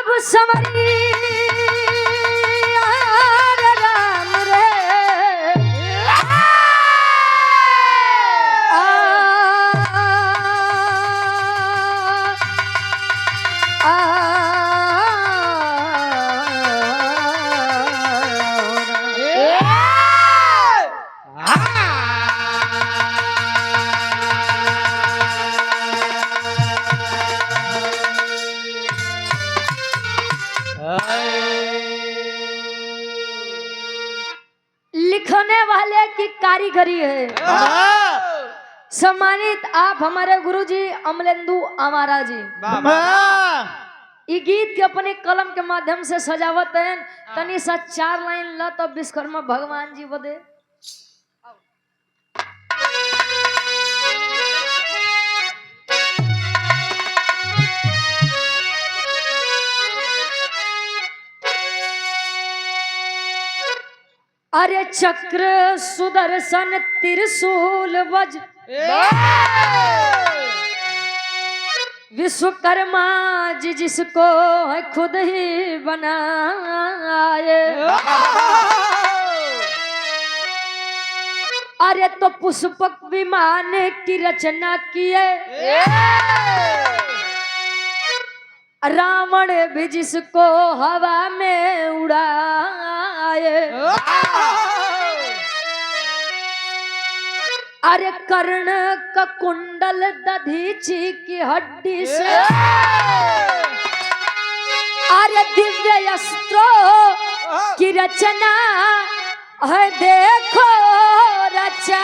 अब समरी राम रे लिखने वाले की कारीगरी है। सम्मानित आप हमारे गुरुजी अमलेंदु अमारा जी ये गीत के अपने कलम के माध्यम से सजावत है। तनी सा 4 लाइन ला तो विश्वकर्मा भगवान जी बदे। अरे चक्र सुदर्शन त्रिशूल वज विश्वकर्मा जी जिसको है खुद ही बनाए। अरे तो पुष्पक विमान की रचना किए रावण भी जिसको हवा में उड़ाए। अरे कर्ण का कुंडल दधीची की हड्डी से अरे दिव्य अस्त्रों की रचना है देखो रचा।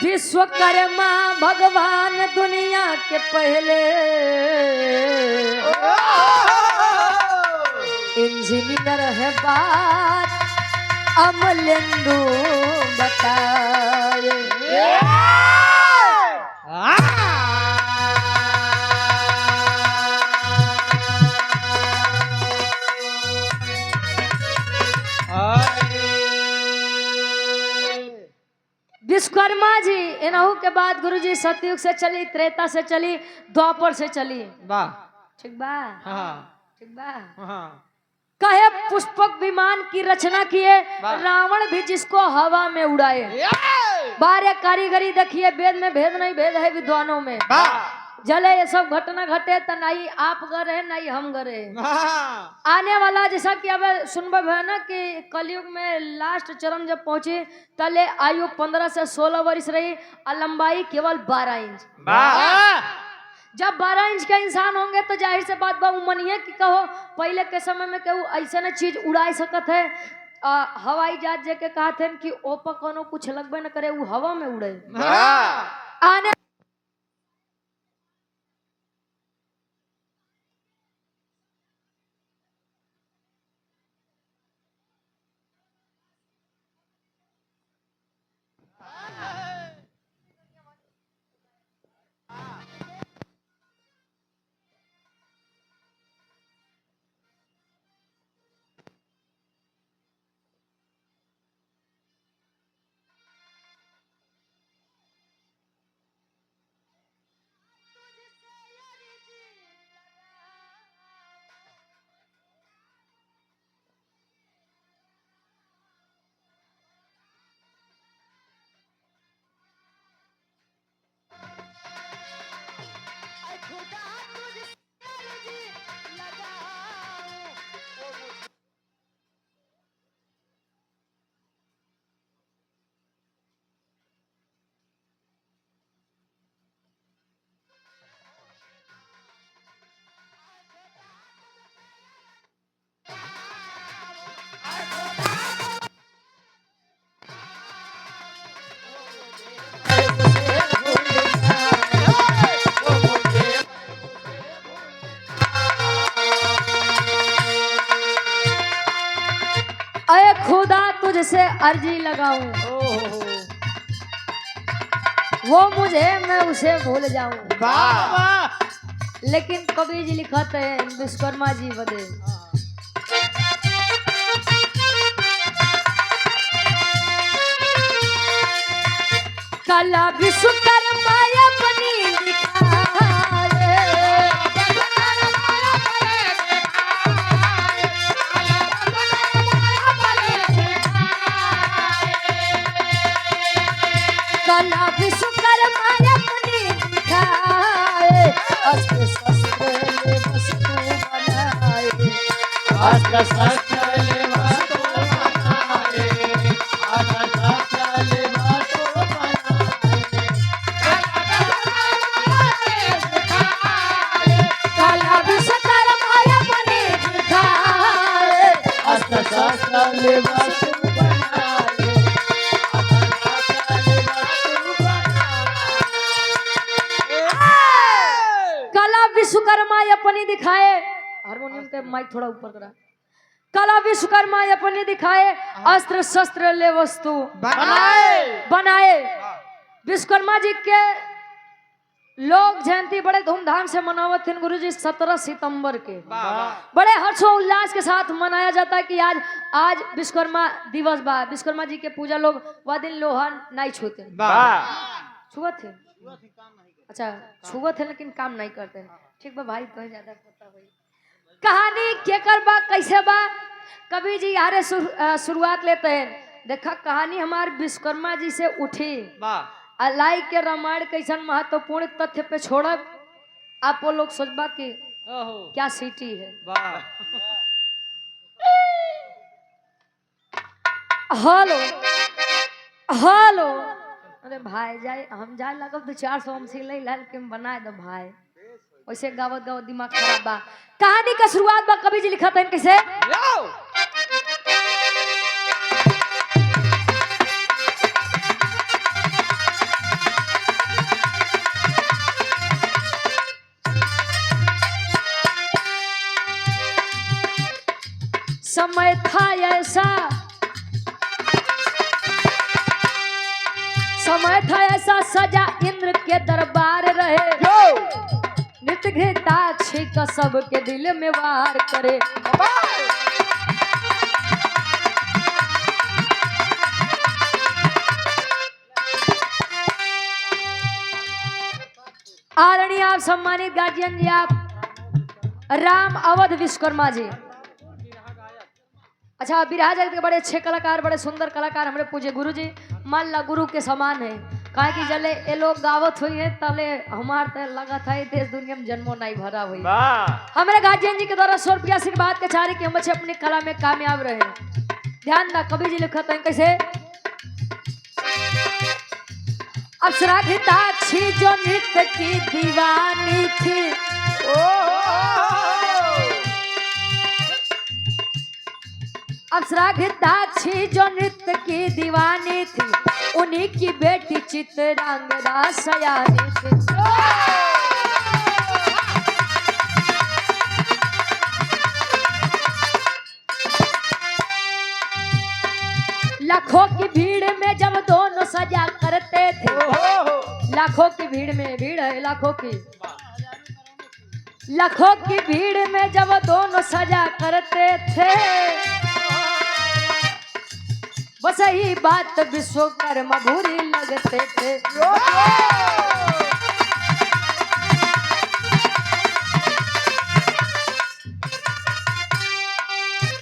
विश्वकर्मा भगवान दुनिया के पहले इंजीनियर है बात अमलेंदु बताए। विश्वकर्मा जी इनहू के बाद गुरुजी सतयुग से चली, त्रेता से चली, द्वापर से चली। ठीक बा ठीक बा। कहे पुष्पक विमान की रचना किए रावण भी जिसको हवा में उड़ाए। बारे कारीगरी देखिए, वेद में भेद नहीं, भेद है विद्वानों में। जले ये सब घटना घटे तो नहीं आप गए नहीं हम गए। आने वाला जैसा कि अब सुनबे है ना कि कलयुग में लास्ट चरण जब पहुंचे तले आयु 15 से 16 वर्ष रही और लंबाई केवल 12 इंच। जब 12 इंच के इंसान होंगे तो जाहिर से बात बा उमनिए कि कहो पहले के समय में केहू ऐसा न चीज उड़ा सकत है। हवाई जहाज जेके कहते हैं कि ओपर कोनो कुछ लगबे न करे, वो हवा में उड़े। आने तुझसे अर्जी लगाऊं वो मुझे मैं उसे भूल जाऊं। लेकिन कवि जी लिखत है विश्वकर्मा जी बदे कला विश्वकर्मा अपनी दिखाए, कला विश्वकर्मा अपनी दिखाए, अस्त्र शस्त्र ले वस्तु बनाए, अस्त्र शस्त्र ले वस्तु बनाए, अस्त्र शस्त्र ले वस्तु बनाए, कला विश्वकर्मा अपनी दिखाए, अस्त्र शस्त्र ले वस्तु विश्वकर्मा अपनी दिखाए। हारमोनियम के माइक थोड़ा ऊपर करा। कला विश्वकर्मा अपनी दिखाए, अस्त्र शस्त्र ले वस्तु बनाए। विश्वकर्मा जी के लोग जयंती बड़े धूमधाम से मनावत थे गुरुजी। 17 सितंबर के बड़े हर्षोल्लास के साथ मनाया जाता है कि आज विश्वकर्मा दिवस बा। विश्वकर्मा जी के पूजा लोग वह दिन लोहा नहीं छूते, छुआ थे। अच्छा छुआ थे लेकिन काम नहीं करते। ठीक बा भाई, तो ज्यादा पता हुई कहानी के कर बा कैसे बा। कवि जी यारे शुरुआत लेते हैं। देखा कहानी हमारे विश्वकर्मा जी से उठी। अलाई के रामायण कैसन महत्वपूर्ण तथ्य पे छोड़ब। आप वो लोग सोचबा कि क्या सिटी है। हेलो हेलो, अरे भाई जाए हम जाए लगब 200-400 हम सिले लाल के बनाए दो भाई। वैसे गावत गावत दिमाग खराब बा। कहानी का शुरुआत बा कवि जी लिखा था कैसे। समय था ऐसा, समय था ऐसा सजा इंद्र के दरबार रहे। नृत्य घृताक्षी का सबके दिल में वार करे। आदरणीय आप सम्मानित गार्जियन जी, आप राम अवध विश्वकर्मा जी। अच्छा बिरहा जगत के बड़े अच्छे कलाकार, बड़े सुंदर कलाकार हमारे पूजे गुरु जी। मान ला गुरु के समान है। कहा कि जले ये लोग गावत हुई है तले हमार तो लगा था देश दुनिया में जन्मों नहीं भरा हुई। हमारे गार्जियन जी के द्वारा 100 रुपया आशीर्वाद के चारे कि हम अच्छे अपनी कला में कामयाब रहे। ध्यान दा कवि जी लिखा था कैसे। अप्सरा घृताक्षी जो नृत्य की दीवानी थी, अप्सरा घृताक्षी जो नृत्य की दीवानी थी, उन्हीं की बेटी चित्रांगदा सयानी थी। लाखों की भीड़ में जब दोनों सजा करते थे, लाखों की भीड़ में, भीड़ है लाखों की, लाखों की भीड़ में जब दोनों सजा करते थे, बस यही बात विश्वकर्मा बुरी लगते थे।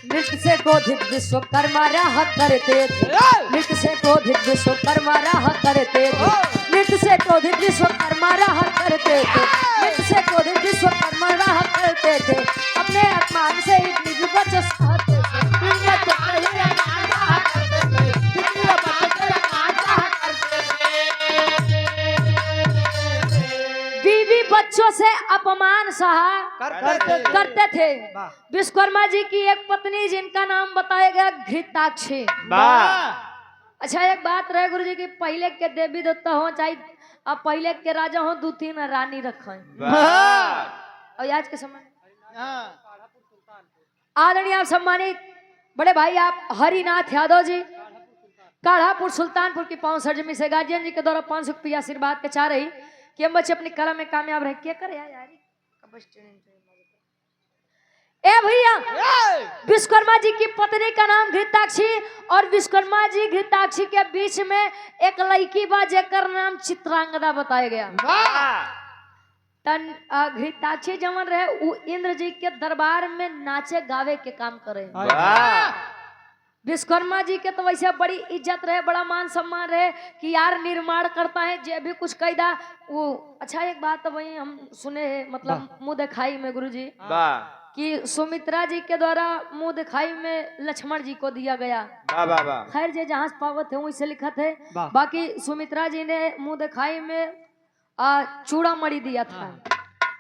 नृत्य से क्रोधित विश्वकर्मा राह करते थे, नृत्य से क्रोधित विश्वकर्मा राह करते थे, नृत्य से क्रोधित विश्वकर्मा राह करते थे, नृत्य से क्रोधित विश्वकर्मा राह करते थे। अपने आत्मान से ही बीज बच सहते थे। बीवी बच्चों से अपमान सहा करते थे। विश्वकर्मा जी की एक पत्नी जिनका नाम बताया गया घृताक्षी। अच्छा एक बात रहे गुरु जी की, पहले के देवी देवता हो चाहे अब पहले के राजा हो 2-3 रानी रखे। और आज के समय आदरणीय आप सम्मानित बड़े भाई आप हरिनाथ यादव जी, काढ़ापुर सुल्तानपुर की 5 सरजमी से गार्जियन जी के द्वारा 500 रुपया आशीर्वाद के चाह रही कि हम बच्चे अपनी कला में कामयाब रहे। क्या करे यार ए भैया, विश्वकर्मा जी की पत्नी का नाम घृताक्षी और विश्वकर्मा जी घृताक्षी के बीच में एक लड़की बा जेकर नाम चित्रांगदा बताया गया। तन घृताक्षी जमन रहे वो इंद्र जी के दरबार में नाचे गावे के काम करे। विश्वकर्मा जी के तो वैसे बड़ी इज्जत रहे, बड़ा मान सम्मान रहे कि यार निर्माण करता है जे भी कुछ कैदा वो। अच्छा एक बात तो वही हम सुने हैं, मतलब मुंह दिखाई में गुरुजी कि सुमित्रा जी के द्वारा मुंह दिखाई में लक्ष्मण जी को दिया गया। खैर जे जहां पावत है वैसे लिखा थे, बाकी सुमित्रा जी ने मुंह दिखाई में चूड़ामणि दिया था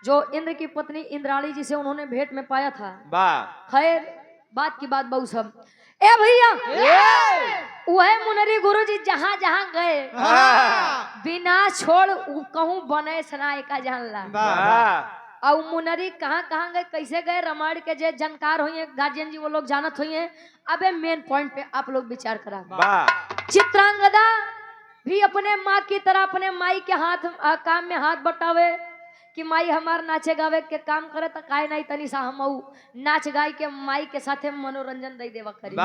जो इंद्र की पत्नी इंद्राणी जी से उन्होंने भेंट में पाया था। खैर बात की बात बहु सब। ए भैया, वह मुनरी गुरुजी जहां जहां गए बिना छोड़ कहूं बने सनाए का जान ला। और मुनरी कहाँ कहाँ गए, कैसे गए, रामायण के जे जानकार हुई गार्जियन जी वो लोग जानत हुई हैं। अबे मेन पॉइंट पे आप लोग विचार करा। चित्रांगदा भी अपने माँ की तरह अपने माई के हाथ काम में हाथ बटावे कि माई हमार नाचे गावे के काम करे तो काहे नहीं तनी सा हम नाच गाय के माई के साथे मनोरंजन दे देवा करी।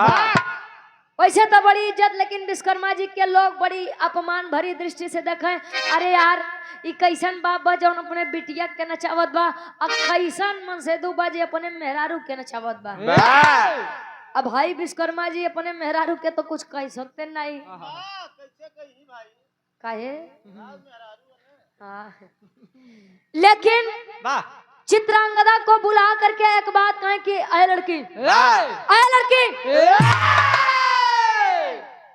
वैसे तो बड़ी इज्जत, लेकिन विश्वकर्मा जी के लोग बड़ी अपमान भरी दृष्टि से देखे। अरे यार ई कैसन बाबा जौन अपने बिटिया के नचावत बा, अब कैसन मन से दू बाजे अपने मेहरारू के नचावत बा। अब भाई विश्वकर्मा जी अपने मेहरारू के तो कुछ कह सकते नहीं। काहे? लेकिन चित्रांगदा को बुला करके एक बात कहें कि आए लड़की, आए लड़की,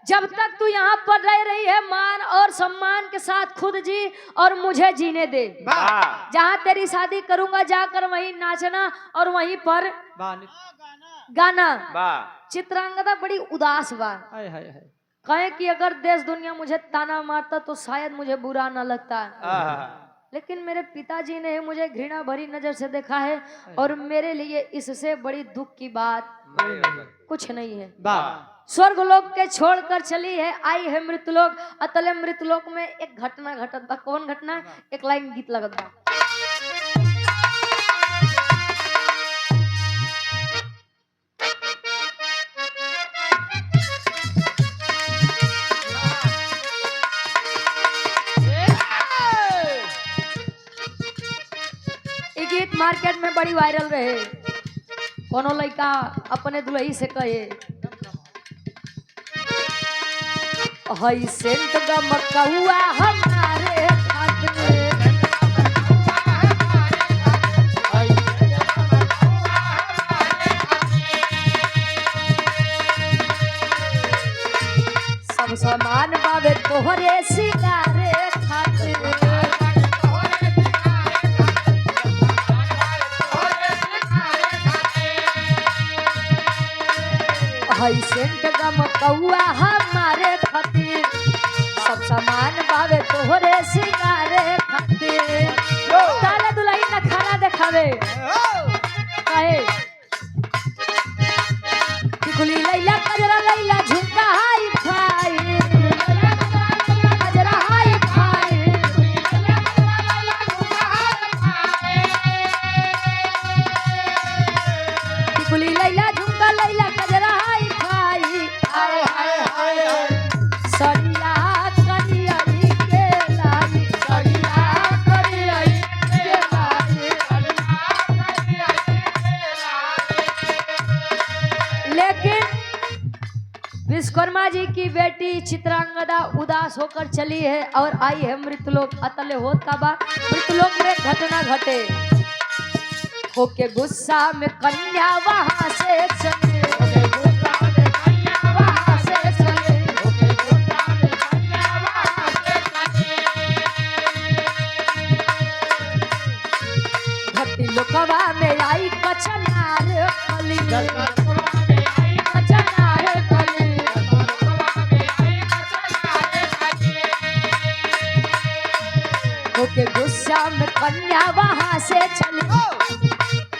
जब तक तू यहाँ पर रह रही है मान और सम्मान के साथ खुद जी और मुझे जीने दे। जहाँ तेरी शादी करूंगा जाकर वहीं नाचना और वहीं पर गाना। चित्रांगदा बड़ी उदास बा, कहे कि अगर देश दुनिया मुझे ताना मारता तो शायद मुझे बुरा न लगता, लेकिन मेरे पिताजी ने मुझे घृणा भरी नजर से देखा है और मेरे लिए इससे बड़ी दुख की बात कुछ नहीं है। स्वर्ग लोक के छोड़कर चली है, आई है मृतलोक। अतले मृतलोक में एक घटना घटत बा। कौन घटना? एक लाइन गीत लगत बा। गीत मार्केट में बड़ी वायरल रहे। कोनो लड़का अपने दुल्ही से कहे हई सेंट गमकौआ हमारे खातिर, सब सामान बाबे तोहरे सिंगारे खातिर। हई सेंट गमकौआ हमारे खातिर, सब सामान बावे तोहरे सिंगारे खातिर। ताले दुल्ही नखरा देखावे कहे टिकुली लैला कजरा लैला झुमका हाई फाई, कजरा हाई फाई। टिकुली लैला झुमका लैला कजरा हाई फाई। सरिया करियई के लाई, सरिया करियई के लाई। लेकिन विश्वकर्मा जी की बेटी चित्रांगदा उदास होकर चली है और आई है मृतलोक। अतले होत का बा मृतलोक में घटना घटे। होके गुस्सा में कन्या वहां से चले, वहां से चले। घटी लोकवा में आई कचनार कली, कचनार कली। होके गुस्सा में कन्या वहां से चली,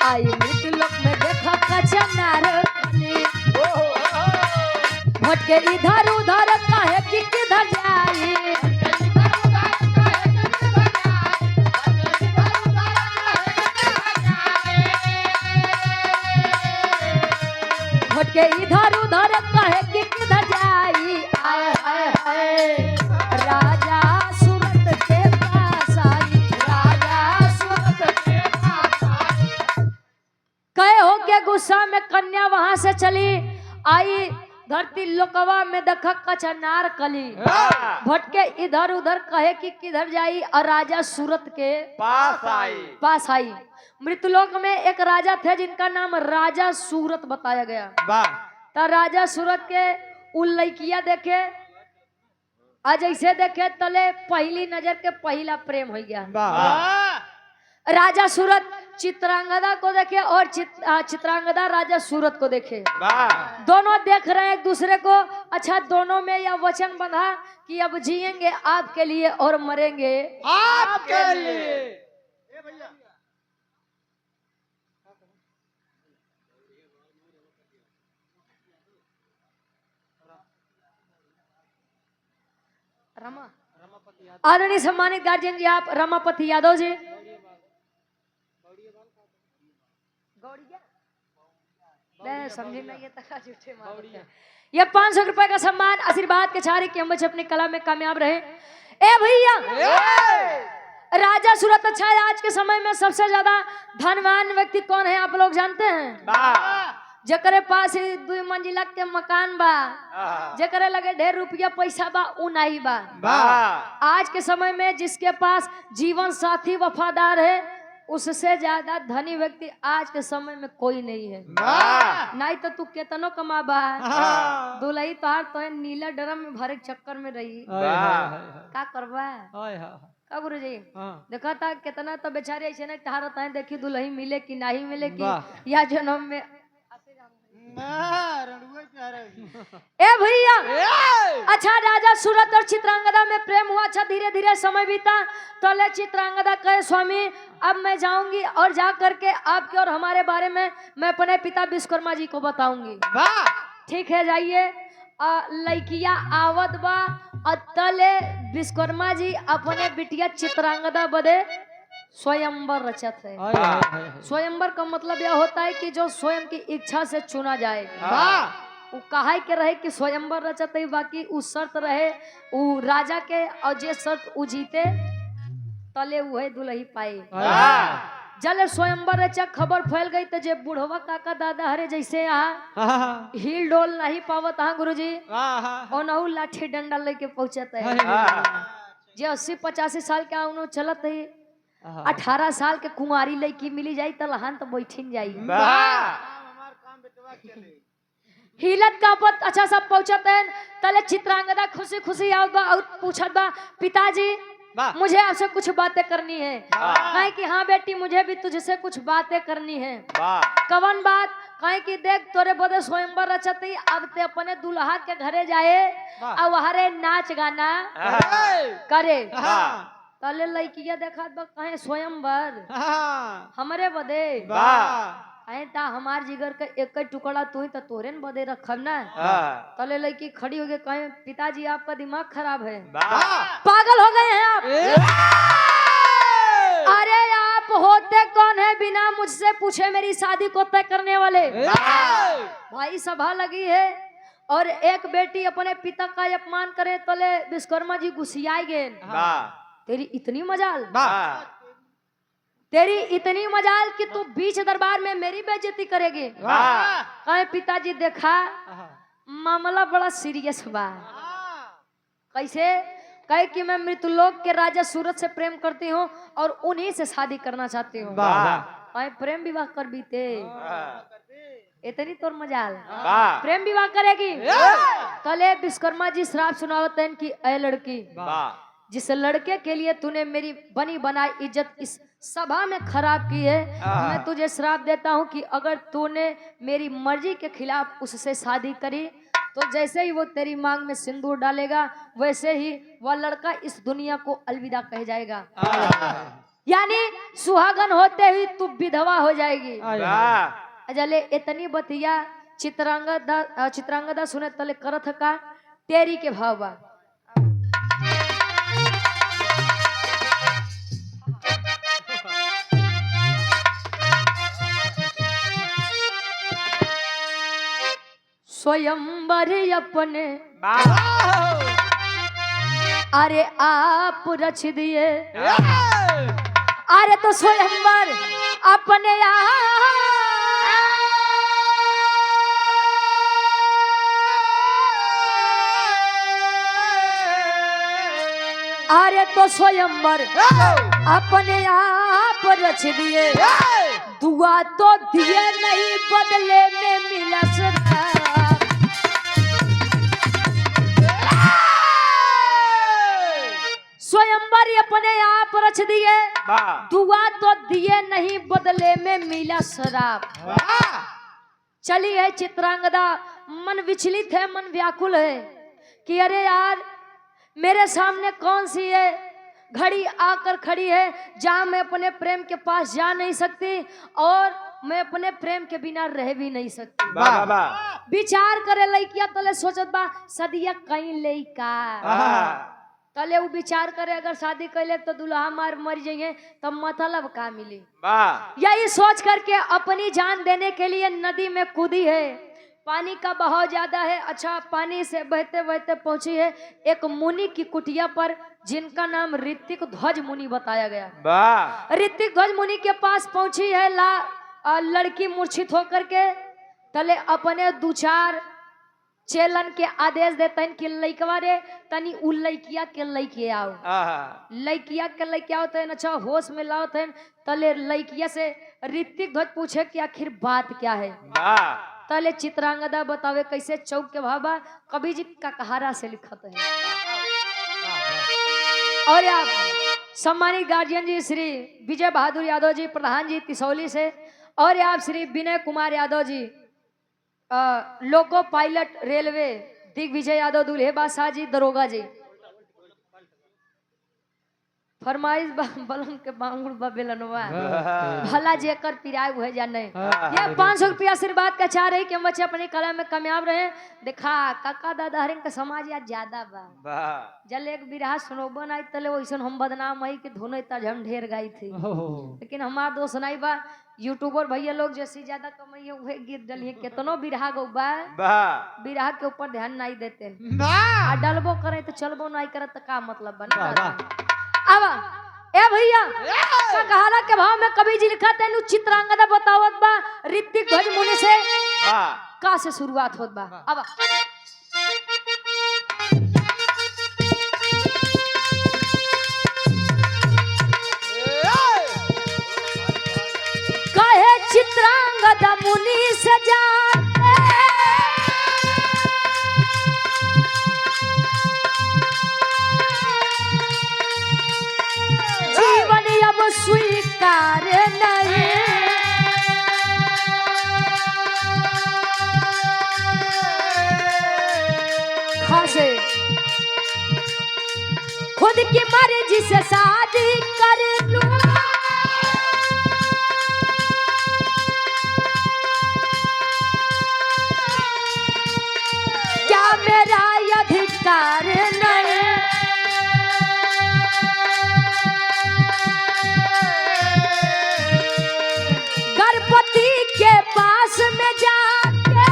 आई मृतलोक में देखा कचनार कली। भटके इधर उधर काहे कि किधर जाई, के इधर उधर कहे कि किधर जाई, आए हाय हाय राजा सूरत के पास आई, राजा सूरत के पास आई। कहे हो के गुस्सा में कन्या वहां से चली आई, धरती लोकवा में देखा कचनार कली, भटके इधर उधर कहे कि किधर जाई, और राजा सूरत के पास आई। मृतलोक में एक राजा थे जिनका नाम राजा सूरत बताया गया। तो राजा सूरत के उल्लैकिया देखे, आज ऐसे देखे तले पहली नजर के पहला प्रेम हो गया। राजा सूरत चित्रांगदा को देखे और चित्रांगदा राजा सूरत को देखे, दोनों देख रहे हैं एक दूसरे को। अच्छा, दोनों में यह वचन बंधा कि अब जिएंगे आपके लिए और मरेंगे आपके लिए। आदरणीय सम्मानित गार्जियन जी, आप रमापति यादव जी, समझे ना ये तक झूठे मारते हैं। ये 500 रुपए का सम्मान आशीर्वाद के छारे कि हम बच्चे अपनी कला में कामयाब रहे। ए भैया, राजा सूरत अच्छा है। आज के समय में सबसे ज्यादा धनवान व्यक्ति कौन है आप लोग जानते हैं? जकरे पास 2 मंजिला के मकान बा, जकरे लगे ढेर रुपया पैसा बा, उ नहीं बा। आज के समय में जिसके पास जीवन साथी वफादार है, उससे ज्यादा धनी व्यक्ति आज के समय में कोई नहीं है। नहीं तो तू केतनो कमाबा, दुलही तोहार तो नीला ड्रम में भरे चक्कर में रही, का करबा का गुरु जी? देखा था कितना तो बेचारे ऐसे नहीं ठहरता है, देखी दुल्ही मिले कि नहीं मिले कि या जन्म में। ए भैया, अच्छा राजा सूरत और चित्रांगदा में प्रेम हुआ। अच्छा, धीरे धीरे समय बीता तो ले चित्रांगदा कहे स्वामी अब मैं जाऊंगी और जा करके आपके और हमारे बारे में मैं अपने पिता विश्वकर्मा जी को बताऊंगी। ठीक है, जाइए। लड़किया आवत बा, तले विश्वकर्मा जी अपने बिटिया चित्रांगदा बदे स्वयंवर रचत है। स्वयंवर का मतलब यह होता है कि जो स्वयं की इच्छा से चुना जाए। वो कहा के रहे कि स्वयंवर रचत है, बाकी उस शर्त रहे वो राजा के, और जे शर्त उ जीते तले वही दुल्ही पाए। जल स्वयंवर रचा खबर फैल गई तो जे बुढ़वा काका दादा हरे जैसे यहाँ हिल डोल नहीं पावत हाँ गुरुजी, और नहु लाठी डंडा लेके पहुंचत है। जे 80-85 साल के उन्होंने चलत है, 18 साल के कुंवारी लड़की मिली जाई तो लहान तो बैठिन जाई, हिलत का पत। अच्छा, सब पहुंचत है तले चित्रांगदा खुशी खुशी आओ बा और पूछत बा पिताजी मुझे आपसे कुछ बातें करनी है। कहे कि हाँ बेटी, मुझे भी तुझसे कुछ बातें करनी है। कवन बात? कहे कि देख तोरे बदे स्वयंवर रचती, अब ते अपने दुल्हा के घरे जाए और वहां नाच गाना करे। तले लड़किया देखा कहे स्वयंवर हमारे बदे, ता हमार जिगर का एक टुकड़ा तू ही तो तोरे न बदे रखब ना। तले लड़की खड़ी हो गई, कहे पिताजी आपका दिमाग खराब है, पागल हो गए हैं आप। अरे आप होते कौन है बिना मुझसे पूछे मेरी शादी को तय करने वाले? भाई सभा लगी है और एक बेटी अपने पिता का अपमान करे, तले विश्वकर्मा जी गुस्सियाए गए। तेरी इतनी मजाल, तेरी इतनी मजाल कि तू बीच दरबार में मेरी बेइज्जती करेगी। कहे पिताजी देखा मामला बड़ा सीरियस बा। कैसे? कहे कि मैं मृतलोक के राजा सूरत से प्रेम करती हूँ और उन्हीं से शादी करना चाहती हूँ। कहे प्रेम विवाह कर बीते, इतनी तोर मजाल, प्रेम विवाह करेगी? कले विश्वकर्मा जी श्राप सुनावत हैं कि ऐ लड़की, जिस लड़के के लिए तूने मेरी बनी बनाई इज्जत इस सभा में खराब की है, मैं तुझे श्राप देता हूं कि अगर तूने मेरी मर्जी के खिलाफ उससे शादी करी तो जैसे ही वो तेरी मांग में सिंदूर डालेगा वैसे ही वह लड़का इस दुनिया को अलविदा कह जाएगा। यानी सुहागन होते ही तू विधवा हो जाएगी। अजले इतनी बतिया चित्रांगदा सुने तले करत का तेरी के भाव बा। स्वयंवर अपने अरे आप रच दिए, अरे तो स्वयंवर अपने अरे तो स्वयंवर अपने आप रच दिए, दुआ तो दिए नहीं बदले में मिला सदा। स्वयंवर अपने आप रच दिए, दुआ तो दिए नहीं बदले में मिला शराब। चली है चित्रांगदा, मन विचलित है, मन व्याकुल है कि अरे यार मेरे सामने कौन सी है घड़ी आकर खड़ी है जहां मैं अपने प्रेम के पास जा नहीं सकती और मैं अपने प्रेम के बिना रह भी नहीं सकती। विचार करे लइकिया तले सोचत बा सदिया कहीं लइका तले वो विचार करे अगर शादी कैले तो दुल्हा मार मर जाइए तब मतलब का मिली। यही सोच करके अपनी जान देने के लिए नदी में कूदी है। पानी का बहाव ज्यादा है, अच्छा पानी से बहते बहते पहुंची है एक मुनि की कुटिया पर जिनका नाम ऋतिक ध्वज मुनि बताया गया। ऋतिक ध्वज मुनि के पास पहुंची है लड़की मूर्छित होकर के तले अपने दो चार चेलन के आदेश देते हैं कि लइकवा रे तनी उ लइकिया के लइके आओ, लइकिया के लइके आओ तो अच्छा होश में लाओ थे। तले लइकिया से ऋतिक ध्वज पूछे कि आखिर बात क्या है। तले चित्रांगदा बतावे कैसे चौक के भाबा कवि जी का कहारा से लिखत है। और आप सम्मानित गार्जियन जी श्री विजय बहादुर यादव जी प्रधान जी तिसौली से, और आप श्री विनय Kumar Yadav ji loco pilot railway, Digvijay Yadav Dulhe Badshah जी दरोगा जी, फरमाइश बलम के बांगुड़ बबेलनवा भला जेकर पिराय हुए जा नहीं। ये 500 रुपया आशीर्वाद का चाह रही कि हम बच्चे अपनी कला में कामयाब रहे। देखा काका दादा हरिंग का समाज याद ज्यादा बा जल एक बिरहा सुनोबन आई तले वैसन हम बदनाम है कि धुनो इतना झम ढेर गाई थी, लेकिन हमार दोस्त नहीं बा यूट्यूबर भैया लोग जैसी ज्यादा कमाइए वही गीत डलिए केतनो बिरहा गो बा बिरहा के ऊपर ध्यान नहीं देते आ डलबो करे तो चलबो नहीं करे तो का मतलब बना। अब ए भैया का कहारा के भाव में कवि जी लिखा तेनु चित्रांगदा बतावत बा ऋतिक ध्वज मुनि से का से शुरुआत होत बा। अब कहे चित्रांगदा मुनि से जाते स्वीकार नहीं, खासे खुद की मर्जी से शादी कर लूं, क्या मेरा अधिकार नहीं, के पास में जाके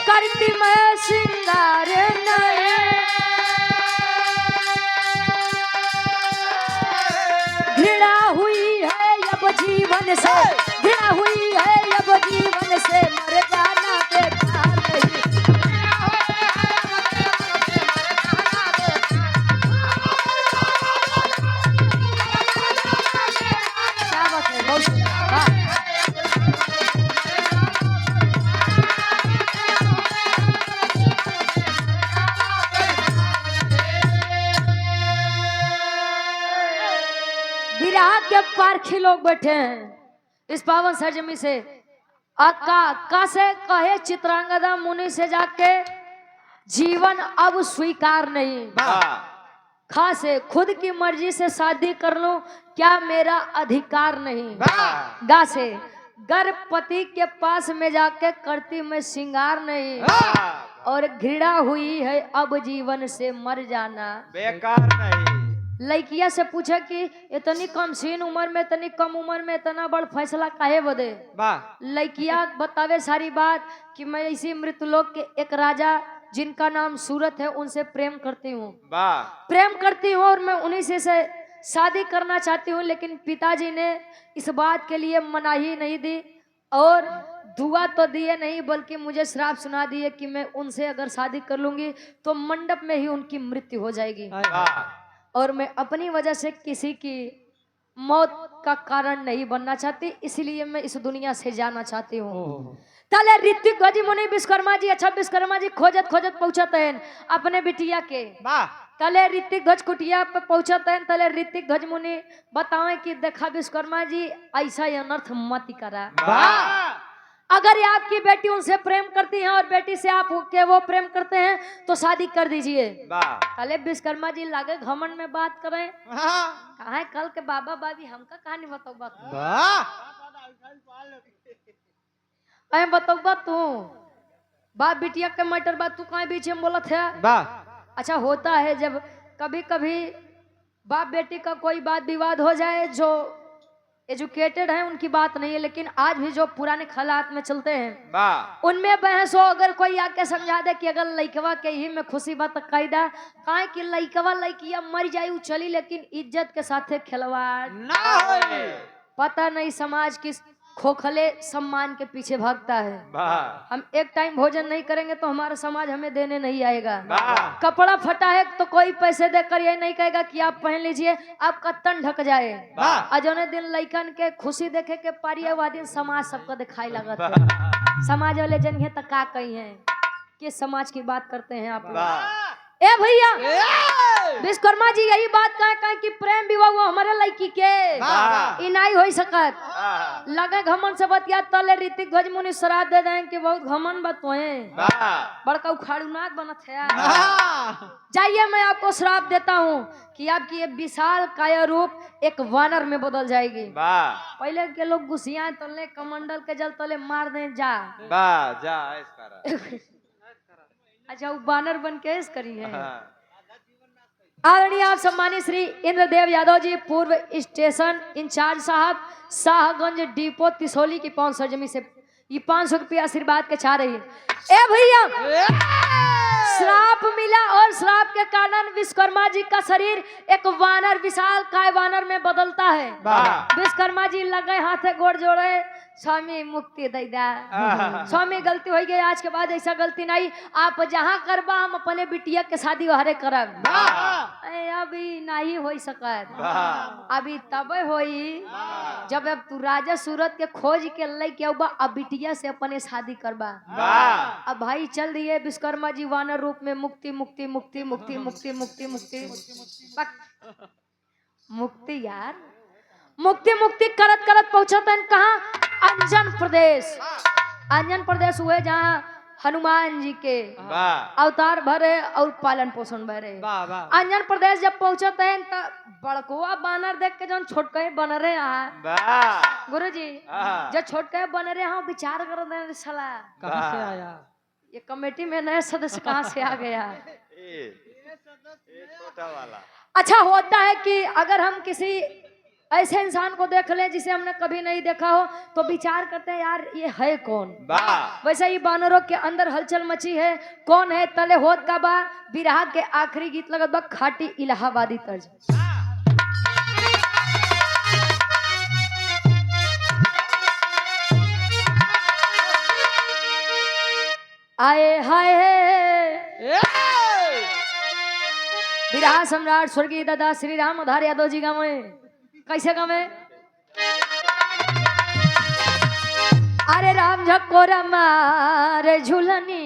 करती मैं श्रृंगार नहीं, घृणा हुई है अब जीवन से, घृणा हुई है अब जीवन से, मर जाना बेकार नहीं। विराह के पारखी लोग बैठे हैं इस पावन सरजमी से का से कहे चित्रांगदा मुनि से जाके जीवन अब स्वीकार नहीं, खासे खुद की मर्जी से शादी कर लूं क्या मेरा अधिकार नहीं, गा से गर्भपति के पास में जाके करती मैं श्रृंगार नहीं, और घृणा हुई है अब जीवन से मर जाना बेकार नहीं। लड़किया से पूछे कि इतनी कम सीन उम्र में, इतनी कम उम्र में इतना बड़ फैसला काहे बदे। लड़किया बतावे सारी बात कि मैं इसी मृतलोक के एक राजा जिनका नाम सूरत है उनसे प्रेम करती हूँ, प्रेम करती हूँ और मैं उन्हीं से शादी करना चाहती हूँ। लेकिन पिताजी ने इस बात के लिए मनाही नहीं दी और दुआ तो दिए नहीं बल्कि मुझे श्राप सुना दिए कि मैं उनसे अगर शादी कर लूंगी तो मंडप में ही उनकी मृत्यु हो जाएगी और मैं अपनी वजह से किसी की मौत का कारण नहीं बनना चाहती, इसलिए मैं इस दुनिया से जाना चाहती हूँ। तले ऋतिक गजी मुनि विश्वकर्मा जी, अच्छा विश्वकर्मा जी खोजत खोजत पहुंचत हैं अपने बिटिया के। तले ऋतिक ध्वज कुटिया पे पहुंचते हैं। तले ऋतिक ध्वज मुनि बतावे कि देखा विश्वकर्मा जी ऐसा अनर्थ मत करा। अगर आपकी बेटी उनसे प्रेम करती है और बेटी से आप के वो प्रेम करते हैं तो शादी कर दीजिए। तले विश्वकर्मा जी लागे घमंड में बात करें, कहा कल के बाबा बाबी हमका कहानी बताओ बताओ तू बाप बिटिया के मैटर बात तू कहाँ बीच में बोलत है। अच्छा होता है जब कभी कभी बाप बेटी का कोई बात विवाद हो जाए, जो एजुकेटेड है उनकी बात नहीं है, लेकिन आज भी जो पुराने हालात में चलते हैं उनमें बहस हो। अगर कोई आके समझा दे कि अगर लइकवा के ही में खुशी बात कायदा कहा कि लइकवा लइकिया मर जाये चली, लेकिन इज्जत के साथ खिलवाड़ पता नहीं समाज किस खोखले सम्मान के पीछे भागता है। हम एक टाइम भोजन नहीं करेंगे तो हमारा समाज हमें देने नहीं आएगा। कपड़ा फटा है तो कोई पैसे देकर ये नहीं कहेगा कि आप पहन लीजिए, आपका तन ढक जाए। अजौने दिन लइकन के खुशी देखे के पारी दिन समाज सबको दिखाई लगत है। समाज वाले जन है तो का कही है किस समाज की बात करते हैं आप लोग। ए भैया विश्वकर्मा जी यही बात कहे कि प्रेम विवाह वो हमारे लड़की के इनाई हो सकत लगा घमन से बतिया। तले ऋतिक ध्वज मुनि श्राप दे दें कि बहुत घमन बतोए बड़का उखाड़ू नाक बनत है। जाइए मैं आपको श्राप देता हूँ कि आपकी ये विशाल काया रूप एक वानर में बदल जाएगी। पहले के लोग गुस्सिया तले कमंडल के जल तले मार दें जा अच्छा वो बानर बन के इस करी है। आदरणीय आप सम्मानित श्री इंद्रदेव यादव जी पूर्व स्टेशन इंचार्ज साहब शाहगंज डिपो तिसोली की 500 जमी से ये 500 रुपया आशीर्वाद के चाह रही है। ए भैया श्राप मिला और श्राप के कारण विश्वकर्मा जी का शरीर एक वानर विशाल काय वानर में बदलता है। विश्वकर्मा जी लगे हाथे गोड़ जोड़े स्वामी मुक्ति दे दा स्वामी गलती हो गई, आज के बाद ऐसा गलती नहीं, आप जहाँ करबा हम अपने बिटिया के शादी हरे करब। अभी नहीं हो सकत, अभी तब होई जब अब तू राजा सूरत के खोज के लेके आऊबा अब बिटिया से अपने शादी करबा। अब भाई चल दिए विश्वकर्मा जी वानर रूप में मुक्ति मुक्ति मुक्ति मुक्ति मुक्ति मुक्ति मुक्ति मुक्ति यार मुक्ति मुक्ति करत करत पहुंचते हैं कहाँ अंजन प्रदेश। अंजन प्रदेश हुए जहाँ हनुमान जी के अवतार भरे और पालन पोषण भरे। अंजन प्रदेश जब पहुंचते हैं तो बड़कुआ बानर देख के जो छोटके बनरे यहाँ गुरु जी जो छोटके बनरे यहाँ विचार कर रहे सला कहाँ से आया ये कमेटी में नया सदस्य कहाँ से आ गया। अच्छा होता है कि अगर हम किसी ऐसे इंसान को देख ले जिसे हमने कभी नहीं देखा हो तो विचार करते हैं यार ये है कौन। वैसे ही बानरों के अंदर हलचल मची है, कौन है तले होत का बा बिरहा के आखिरी गीत लगत बा खाटी इलाहाबादी तर्ज। आए हाय बिरहा सम्राट स्वर्गीय दादा श्री राम आधार यादव जी गाँव कैसे गावे। अरे राम झकोरा मारे झूलनी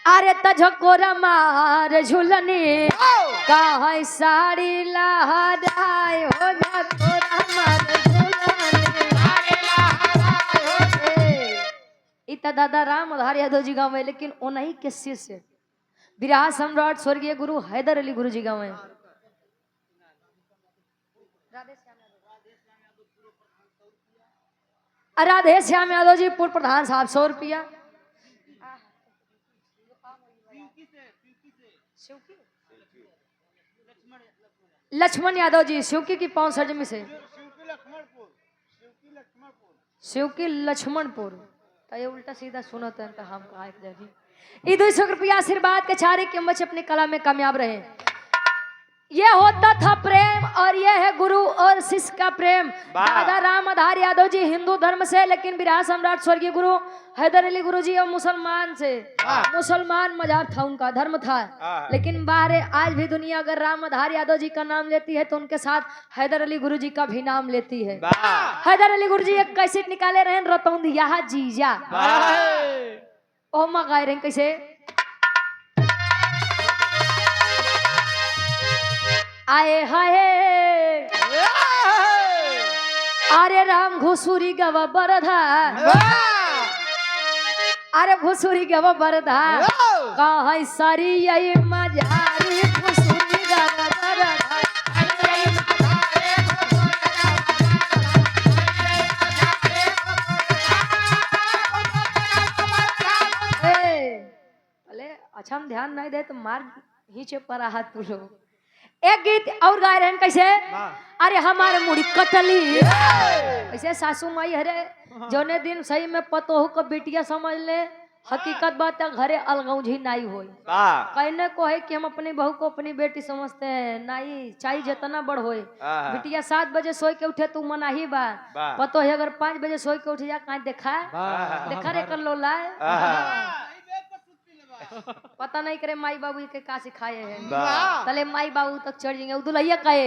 अरे तझकोरा मारे झूलनी कहाँ साड़ी लहराए हो झकोरा मारे झूलनी। इतना दादा राम आधार यादव जी गाँव लेकिन उन्हीं के शिष्य बिरहा सम्राट स्वर्गीय गुरु हैदर अली गुरु जी गाँव राधे श्याम यादव जी पूर्व प्रधान साहब 100 रुपया। लक्ष्मण यादव जी शिवकी की पांव सरजमी से शिवकी लक्ष्मणपुर। तो ये उल्टा सीधा सुनो तो हम कहा ये 200 रुपया आशीर्वाद के चारे कि हम बच्चे अपनी कला में कामयाब रहे। ये होता था प्रेम और ये है गुरु और शिष्य का प्रेम। दादा राम आधार यादव जी हिंदू धर्म से, लेकिन बिहार सम्राट स्वर्गीय गुरु हैदर अली गुरु जी और मुसलमान से। मुसलमान मजहब था, उनका धर्म था, लेकिन बाहर आज भी दुनिया अगर राम आधार यादव जी का नाम लेती है तो उनके साथ हैदर अली गुरु जी का भी नाम लेती है। हैदर अली गुरु जी एक कैसेट निकाले रहे रतौंदिया जीजा ओ मगाए रहे कैसे आए हाय अरे राम घुसुरी गवा बरधा अरे घुसुरी गवा बरधा कहाँ सारी यही मजारी घुसुरी गवा बरधा अच्छा हम ध्यान नहीं दे तो मार नीचे पर हाथ तू लोग। एक गीत और गाए रहे कैसे अरे हमारे मुड़ी कटली ऐसे सासू माई हरे जौने दिन सही में पतोहू को बेटिया समझ ले हकीकत बात है घरे अलगौझी नाई हो कहने को है कि हम अपनी बहू को अपनी बेटी समझते हैं नाई चाहे जितना बड़ होए बिटिया 7 बजे सोई के उठे तू मना ही बा पतो है अगर 5 बजे सोई के उठे जा कहाँ देखा रे कर लो लाए पता नहीं करे माई बाबू के का सिखाए हैं तले माई बाबू तक चढ़ जाएंगे दुल्हैया कहे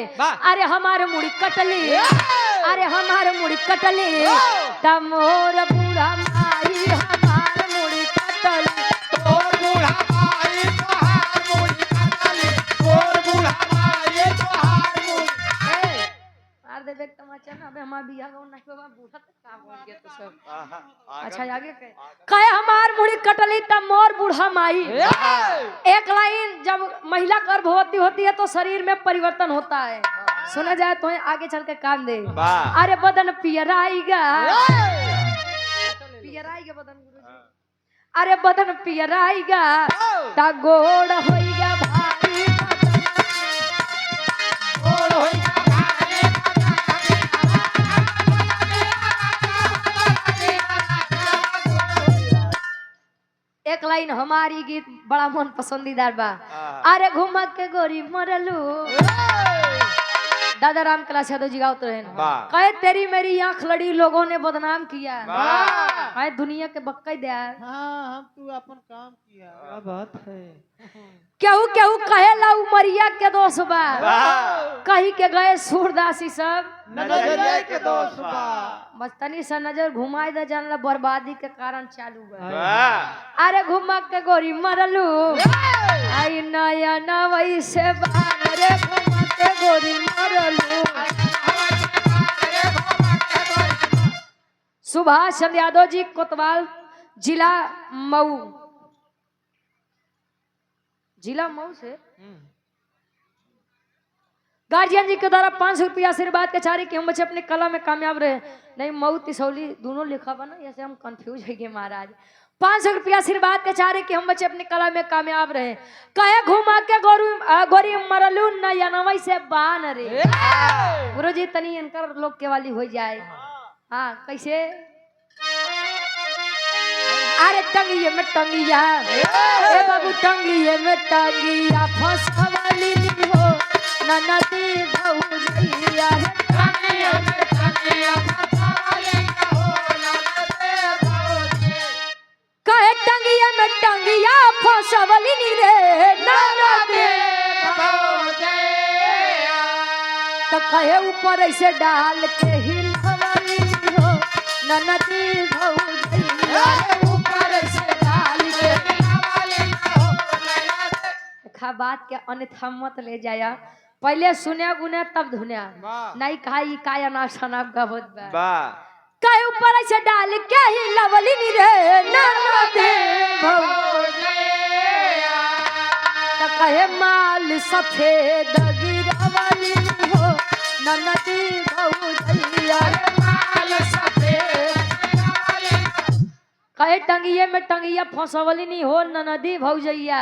अरे हमारे मुड़ी कटली अरे हमारे मुड़ी कटली तमोर बूढ़ा माई हमारे मुड़ी कटली तोर बूढ़ा माई तोहार मुड़ी कटली तोर बूढ़ा माई तोहार मुड़ी मार दे देख तमाचा ना अबे हमार बियाह गो नहीं बाबा बूढ़ा तक का हो गया तो सब अच्छा आगे कहे हमार मुड़ी कटली तब मोर बूढ़ा माई। एक लाइन जब महिला गर्भवती होती है तो शरीर में परिवर्तन होता है सुना जाए तो आगे चल के काम दे अरे बदन पियराएगा बदन अरे बदन पियराएगा ता गोड़ होएगा भारी गोड़ होएगा एक लाइन हमारी गीत बड़ा मन पसंदीदार बा अरे घुमा के गोरी मरलू दादा राम कैलाश यादव जी गाते रहे कहे तेरी मेरी आंख लड़ी लोगों ने बदनाम किया कहे दुनिया के बक्का दे हम तू अपन काम किया क्या बात है केहू केहू कहे ला उमरिया के दोष बा कहीं के गए सूरदासी सब नजरिया के दोष बा मस्तनी सा नजर घुमाई दे जानला बर्बादी के कारण चालू बा अरे घुमा के गोरी मरलू आई नया नवई से बाहर घुमा के गोरी मरलू। सुभाष चंद्र यादव जी कोतवाल जिला मऊ से गार्जियन जी के द्वारा 500 रुपया आशीर्वाद के चारी कि हम बच्चे अपने कला में कामयाब रहे। नहीं मऊ तिसौली दोनों लिखा बना ऐसे हम कंफ्यूज है महाराज। 500 रुपया आशीर्वाद के चारे कि हम बच्चे अपनी कला में कामयाब रहे। कहे घुमा के गोरी मरलू नयनवई से बान रे गुरु जी तनी इनकर लोग के वाली हो जाए। हाँ कैसे अरे टंगिए में टंगिया ए बाबू टंगिए में टंगिया फसवाली हो ननदी भौजिया टंगिए में टंगिया फसवाली हो ननदी भौजिया कहे टंगिए में टंगिया फसवाली रे ननदी भौजिया तो कहे ऊपर ऐसे डाल के हिलवाली हो ननदी भौजिया बात के अन्यथा मत ले जाया पहले सुने गुने तब धुने नहीं कहा काया ना सनाब गबत बा कहे ऊपर ऐसे डाल के ही लवली नी रे ननदी भौजिया तो कहे माल सफेद गिरवाली हो ननदी भौजिया माल सफेद कहे टंगिए में टंगिया फंसवली नहीं हो ननदी भौजैया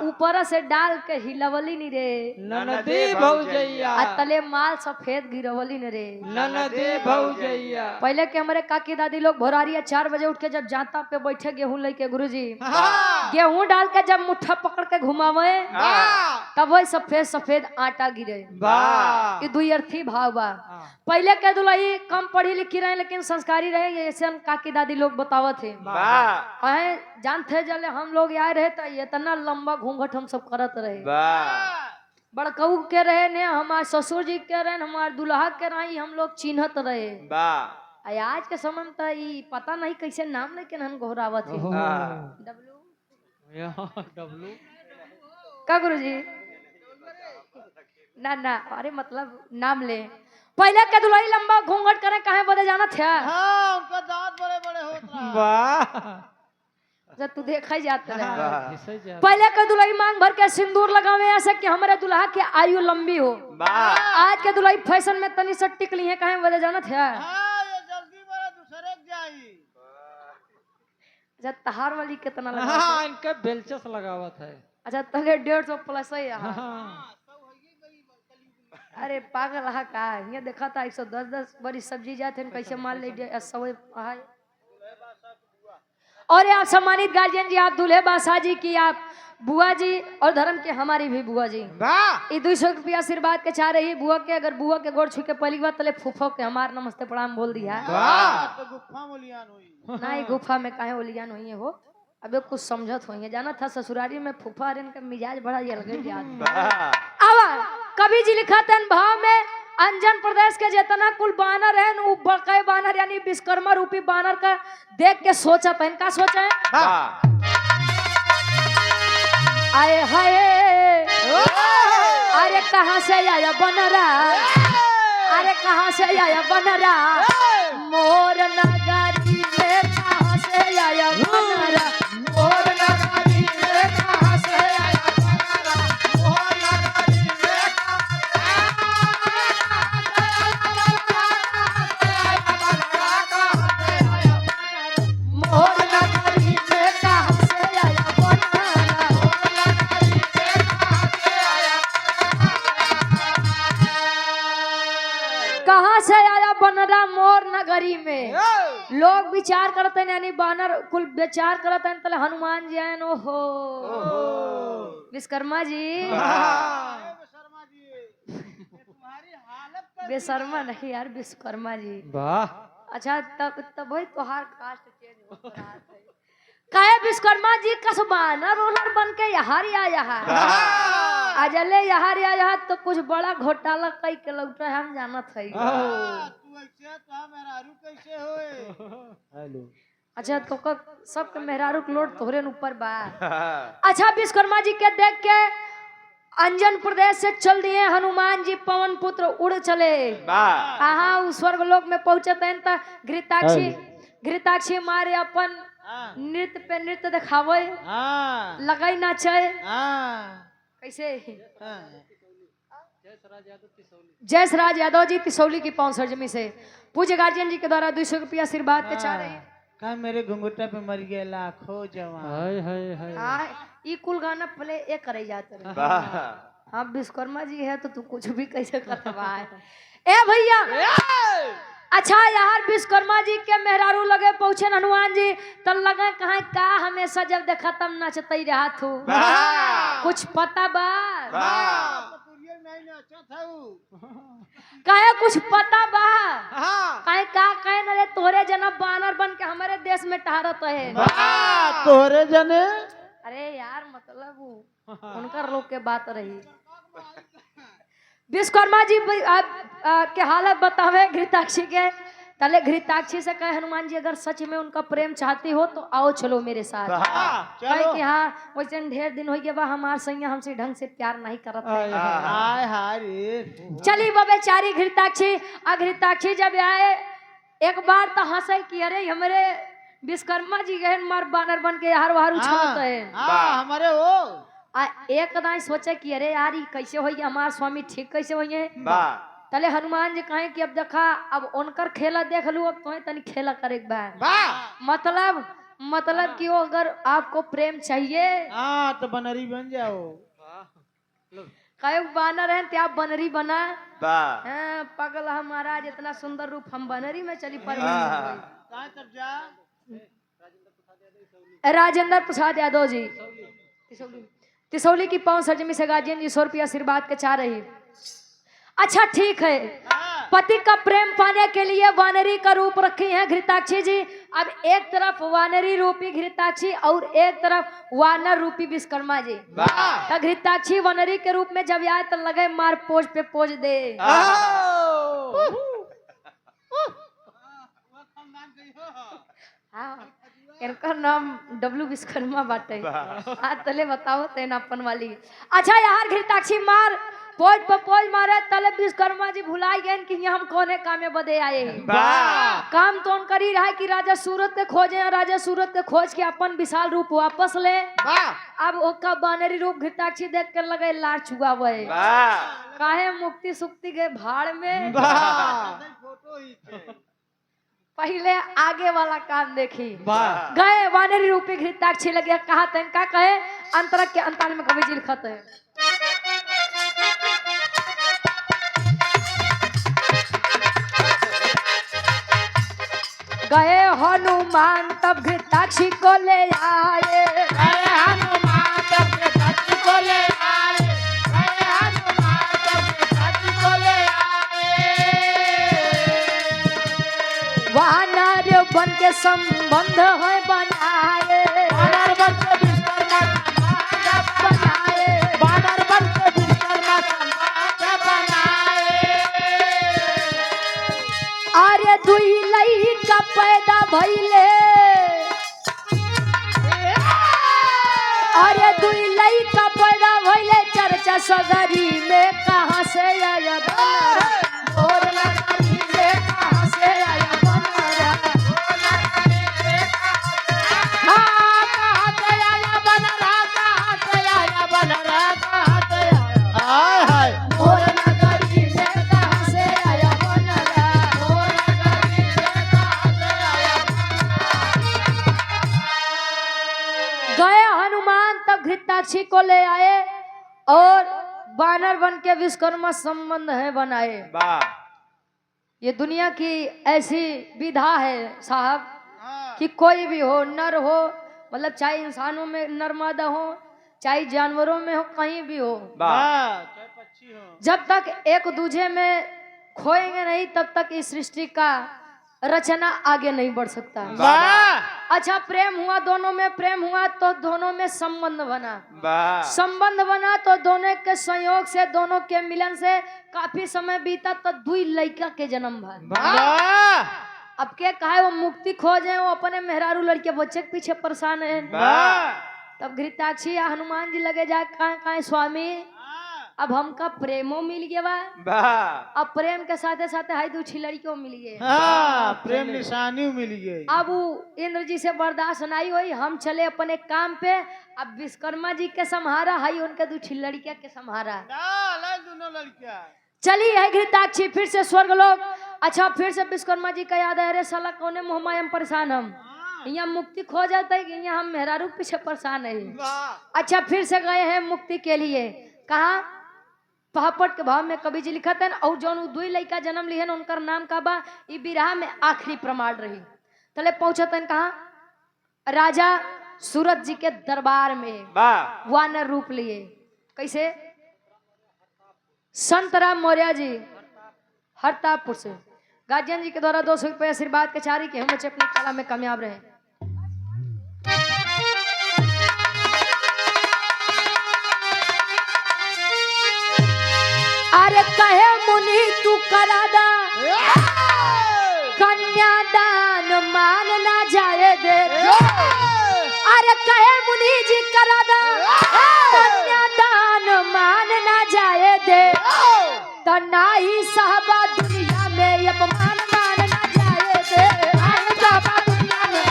ऊपर से डाल के हिलवली नहीं रे ननदी भौजैया आ तले माल सफेद गिरवली नहीं रे ननदी भौजैया। पहले के हमारे काकी दादी लोग भोरारिया 4 बजे उठ के जब जाता पे बैठे गेहूं लेके गुरुजी गेहूं डाल के जब मुट्ठा पकड़ के घुमावे तब वही सफेद सफेद आटा गिरे ये दुई अर्थी भाव बा। पहले के दुल्ही कम पढ़ी लिखी रहे लेकिन संस्कारी रहे ऐसे काकी दादी लोग बतावत थे कहे जानते जले हम लोग आए रहे तो इतना लंबा घूंघट हम सब करत रहे बड़कऊ के रहे ने हमारे ससुर जी के रहे हमारे दुल्हा के रही हम लोग चिन्हत रहे। आज के समय में तो पता नहीं कैसे नाम लेकिन हम घोरावत है डब्लू का गुरुजी ना ना अरे मतलब नाम ले पहले के दुल्ही लंबा घूंघट करे कहे बदे जाना था उनका दांत बड़े बड़े होते हैं। वाह जब तू देखा जाता है पहले के दुल्ही मांग भर के सिंदूर लगावे ऐसे कि हमारे दुल्हा के आयु लंबी हो। आज के दुल्ही फैशन में तनी सा टिकली है कहे बदे जाना था ये जल्दी बड़ा दूसरे जाई जब तहार वाली कितना लगा इनका बेलचस लगावत है। अच्छा तले 150 प्लस है अरे पागल हा का ये देखा था 110 बड़ी सब्जी जाते हैं कैसे मान लीजिए सवै और आप सम्मानित गार्जियन जी आप दूल्हे बासा जी की आप बुआ जी और धर्म के हमारी भी बुआ जी ये 200 रुपया आशीर्वाद के चाह रही बुआ के अगर बुआ के गोड़ छू के पहली बार तले फूफो के हमार नमस्ते प्रणाम बोल दिया नहीं गुफा में काहे ओलियान हुई है हो अबे कुछ समझत हुई है जाना था ससुरारी में फूफा रेन का मिजाज बड़ा अलग अब कवि जी लिखा था भाव में अंजन प्रदेश के जितना कुल बानर है वो बड़काई बानर यानी विश्वकर्मा रूपी बानर का देख के सोचा था इनका सोचा है आए हाय अरे कहाँ से आया बनरा अरे कहाँ से आया बनरा मोर नगरी में कहाँ से आया बनरा मोर नगरी में कहाँ से आया बनरा मोर नगरी में कहाँ से आया बनरा कहाँ से आया बनरा मोर नगरी में लोग विचार करते हैं यानी बानर कुल विचार करते हैं तले हनुमान जी आए ओहो विश्वकर्मा जी बेशर्मा नहीं यार विश्वकर्मा जी अच्छा तब वही तोहार कास्ट चेंज हो रहा है काहे विश्वकर्मा जी कस बानर ओनर बन के यहाँ आजले यहाँ तो कुछ बड़ा घोटाला कई के लौटा हम जानत है अच्छा तो सबके मेहरारू के लोड तोहरे ऊपर बा अच्छा विश्वकर्मा जी के देख के अंजन प्रदेश से चल दिए हनुमान जी पवन पुत्र उड़ चले कहा उस स्वर्ग लोक में पहुंचते हैं तो घृताक्षी मारे अपन नृत्य पे नृत्य दिखावे लगाई नाचे कैसे जयस राज यादव जी तिसौली की पवन सरजमी से पूज्य गार्जियन जी के द्वारा 200 रुपया आशीर्वाद के चाह रहे हैं का मेरे घुंघुटा पे मर गया लाखों जवान हाय ई कुल गाना प्ले एक करे जाते रहे हाँ विश्वकर्मा जी है तो तू कुछ भी कैसे करवा है ए भैया अच्छा यार विश्वकर्मा जी के मेहरारू लगे पहुंचे हनुमान जी तब लगे कहा का हमेशा जब देखा तब नचते रहा तू कुछ पता बा कहे कुछ पता बा कहे का कहे न रे तोहरे जना बानर बन के हमारे देश में टहरत है तोहरे जने अरे यार मतलब उनका लोग के बात रही विश्वकर्मा जी के हालत बतावे घृताक्षी के तले घृताक्षी से कहे हनुमान जी अगर सच में उनका प्रेम चाहती हो तो आओ चलो मेरे साथ कहे कि हाँ वैसे ढेर दिन हो गया हमार सैया हमसे ढंग से प्यार नहीं करत चली वो बेचारी घृताक्षी घृताक्षी जब आए एक बार तो हंसे कि अरे हमारे विश्वकर्मा जी गए मार बानर बन के यार वार उछलते हैं हमारे वो एक नहीं सोचे कि अरे यार कैसे होइए हमार स्वामी ठीक कैसे होइए तले हनुमान जी कहे कि अब देखा अब उनकर खेला देख लू अब तुम्हें तनी खेला करे मतलब मतलब कि वो अगर आपको प्रेम चाहिए हाँ तो बनरी बन जाओ। कई बानर हैं तो आप बनरी बना वाह हैं, पागल हम महाराज इतना सुंदर रूप हम बनरी में चली पर कहाँ तब जा? राजेंद्र प्रसाद यादव जी तिसौली की पवन सरजमी से गार्जियन जी 100 रुपया आशीर्वाद के चाह रही। अच्छा ठीक है, पति का प्रेम पाने के लिए वानरी का रूप रखी हैं घृताक्षी जी। अब एक तरफ वानरी रूपी घृताक्षी और एक तरफ वानर रूपी विश्वकर्मा जी। तो घृताक्षी वानरी के रूप में जब आए तो लगे मार पोज पे पोज दे। हाँ, इनका नाम डब्लू विश्वकर्मा बाटे। हाँ तले बताओ तेन अपन वाली। अच्छा यार घृताक्षी मार पोज पर पोज मारे तले विश्वकर्मा जी भुलाई गए कि यहाँ हम कौने कामे बदे आए हैं। काम तो कर ही रहा है कि राजा सूरत के खोजे, राजा सूरत के खोज के अपन विशाल रूप वापस ले। अब ओका बानरी रूप घृताक्षी देख कर लगे लार छुआ हुए काहे मुक्ति सुक्ति के भाड़ में। पहले आगे वाला काम देखी गए वानरी रूपी घृताक्षी लगे कहा तनका कहे अंतरक के अंताल में कवि जी लिखत है। गए हनुमान तब घृताक्षी को ले आए, गए हनुमान तब घृताक्षी को ले आए, गए हनुमान तब घृताक्षी को ले आए। वानर बन के संबंध है बनाए, वानर बन के विश्वकर्मा बनाए, वानर बन के विश्वकर्मा समाज बनाए। अरे दुई लइका पैदा भइले, अरे दुई लइका पैदा भइले चर्चा सगरी में कहाँ से आया बनरा, और नगरी में कहाँ से आया बनरा, हाँ कहाँ से आया बनरा, कहाँ से आया बनरा, कहाँ से आया और नगरी में कहाँ से आया बनरा, और नगरी में कहाँ से आया। गए हनुमान तब घृताक्षी को ले आए और वानर बन के विश्वकर्मा संबंध है बनाए। ये दुनिया की ऐसी विधा है साहब कि कोई भी हो नर हो, मतलब चाहे इंसानों में नर्मदा हो चाहे जानवरों में हो कहीं भी हो, चाहे पक्षी हो, जब तक एक दूसरे में खोएंगे नहीं तब तक इस सृष्टि का रचना आगे नहीं बढ़ सकता। अच्छा प्रेम हुआ, दोनों में प्रेम हुआ तो दोनों में संबंध बना, संबंध बना तो दोनों के संयोग से दोनों के मिलन से काफी समय बीता तो दुई लड़का के जन्म भा। अब के कहा वो मुक्ति खोजे, वो अपने मेहरारू लड़के बच्चे के पीछे परेशान है। तब घृताक्षी या हनुमान जी लगे जाए कहा स्वामी अब हमका प्रेमो मिल गया बा, अब प्रेम के साथे साथे हाई दूसरी लड़कियों मिल गए, प्रेम निशानी मिल गई। अब इंद्र जी से बर्दाश्त नहीं हुई, हम चले अपने काम पे। अब विश्वकर्मा जी के संहारा हाई उनके दूसरी लड़किया के संहारा, दोनों लड़कियां चली है घृताक्षी फिर से स्वर्ग लोग। अच्छा फिर से विश्वकर्मा जी का याद है, अरे साला कौने मोहमाया हम परेशान, हम यहाँ मुक्ति खो जाता है कि यहाँ हम मेहरारू पीछे परेशान है। अच्छा फिर से गए हैं मुक्ति के लिए, कहा पहापट के भाव में कवि जी लिखत है। और जो दुई लड़का जन्म ली है उनका नाम का बा ई बिरहा में आखिरी प्रमाण रही। तले पहुंचत कहा राजा सूरत जी के दरबार में वानर रूप लिए। कैसे? संत राम मौर्य जी हरतापुर से गार्जियन जी के द्वारा 200 रुपये आशीर्वाद के चारी के हम बच्चे अपनी कला में कामयाब रहे। अरे कहे मुनि तू करा दा कन्यादान मान ना जाए दे, अरे कहे मुनि जी करा दा कन्यादान मान ना जाए दे, तो नाही साहबा दुनिया में अपमान मान ना जाए दे, साहबा दुनिया में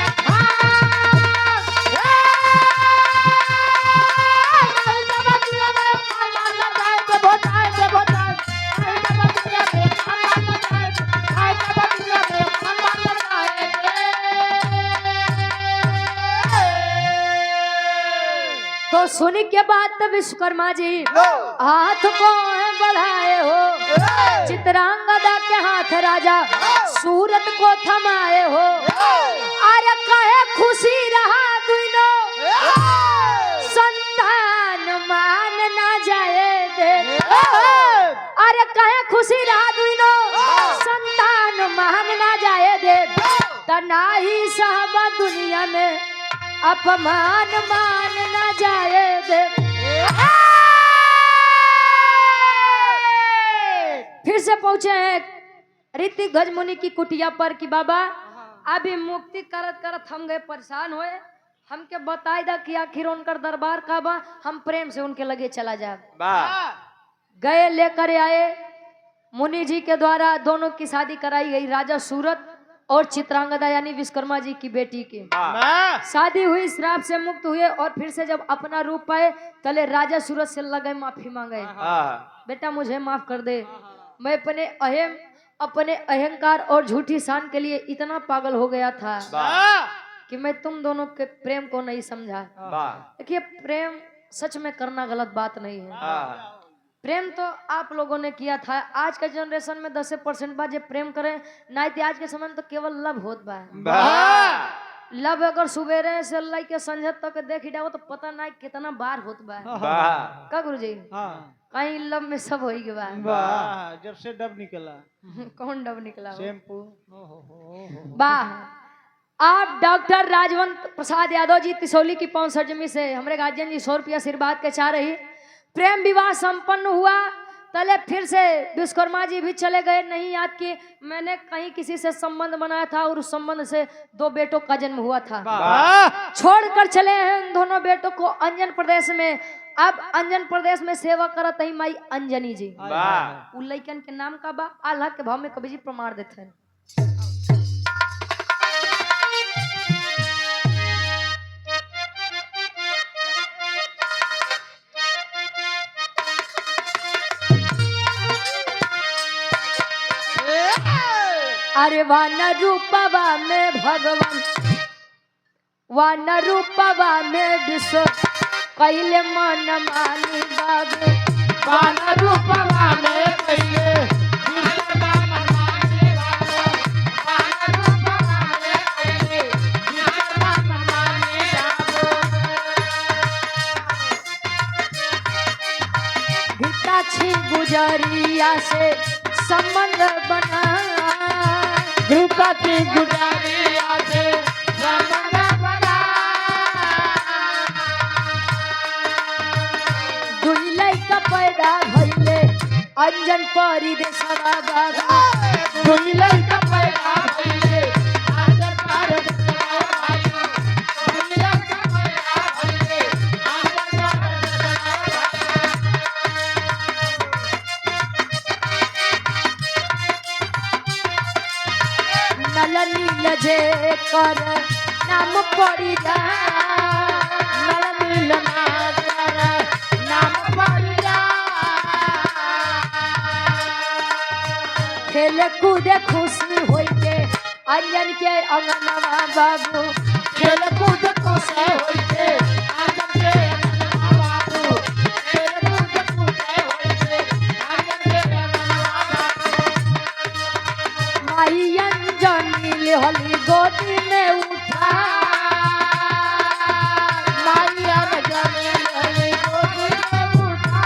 सुन के बात विश्वकर्मा जी हाथ को बढ़ाए हो, चित्रांगदा के हाथ राजा सूरत को थमाए हो। अरे कहे खुशी रहा दुनो संतान मान ना जाए दे। अरे कहे खुशी रहा दुनो संतान मान ना जाए दे। तना ही साहबा दुनिया में अपमान मान ना जाए दे। फिर से पहुंचे हैं ऋतिक गजमुनि की कुटिया पर कि बाबा अभी मुक्ति करत करत हम गए परेशान हुए, हमके बताई दा कि आखिर उनकर दरबार का बा, हम प्रेम से उनके लगे चला जाए। गए लेकर आए, मुनि जी के द्वारा दोनों की शादी कराई गई, राजा सूरत और चित्रांगदा यानी विश्वकर्मा जी की बेटी की शादी हुई, श्राप से मुक्त हुए और फिर से जब अपना रूप पाए तले राजा सूरत से लगे माफी मांगे, बेटा मुझे माफ कर दे, मैं अपने अहंकार और झूठी शान के लिए इतना पागल हो गया था कि मैं तुम दोनों के प्रेम को नहीं समझा। देखिए प्रेम सच में करना गलत बात नहीं है, प्रेम तो आप लोगों ने किया था। आज के जनरेशन में 10% बात जब प्रेम करें नहीं तो आज के समय में तो केवल लव होत बा। लव अगर सुबेरे से लेके संझ तक देख जाओ तो पता नहीं कितना बार होत बा का गुरुजी। कहीं लव में सब हो गया जब से डब निकला। कौन डब निकला? शैम्पू। वाह। आप डॉक्टर राजवंत प्रसाद यादव जी तिसौली की पवन सरजमी से हमारे गार्जियन जी 100 रुपया आशीर्वाद के चाह रही। प्रेम विवाह संपन्न हुआ, तले फिर से विश्वकर्मा जी भी चले गए, नहीं याद कि मैंने कहीं किसी से संबंध बनाया था और उस संबंध से 2 बेटों का जन्म हुआ था। छोड़कर चले हैं उन दोनों बेटों को अंजन प्रदेश में। अब अंजन प्रदेश में सेवा करत ही माई अंजनी जी। उ लइकन के नाम का बा आल्हा के भाव में कवि जी प्रमाण देते हैं। अरे वान रूपवा में भगवान, वान रूपवा में विश्व कैले मन मानी बाबू, वान रूपवा में कैले विश्व मन मानी बाबू, वान रूपवा में कैले विश्व मन मानी बाबू। हिताची गुजरिया से संबंध बना, हिताची गुजरिया से संबंध बना। दुई लइका पैदा भइले अंजन परिदेशवा बाबा, दुई लइका पैदा भइले अंजन परिदेशवा बाबा, दुई लइका पैदा भइले अंजन परिदेशवा बाबा। नल नील जे कर नाम पड़ी जा, नल नील नाम पड़ी जा। खेल कूदे खुशी होई के अंजन के अंगनवा बाबू, खेल कूद खुशी होई के अंजन के अंगनवा बाबू, खेल कूद खुशी होई के अंजन के अंगनवा बाबू। माई अंजनी लेहली गोदी में उठा, माई अंजनी लेहली गोदी में उठा।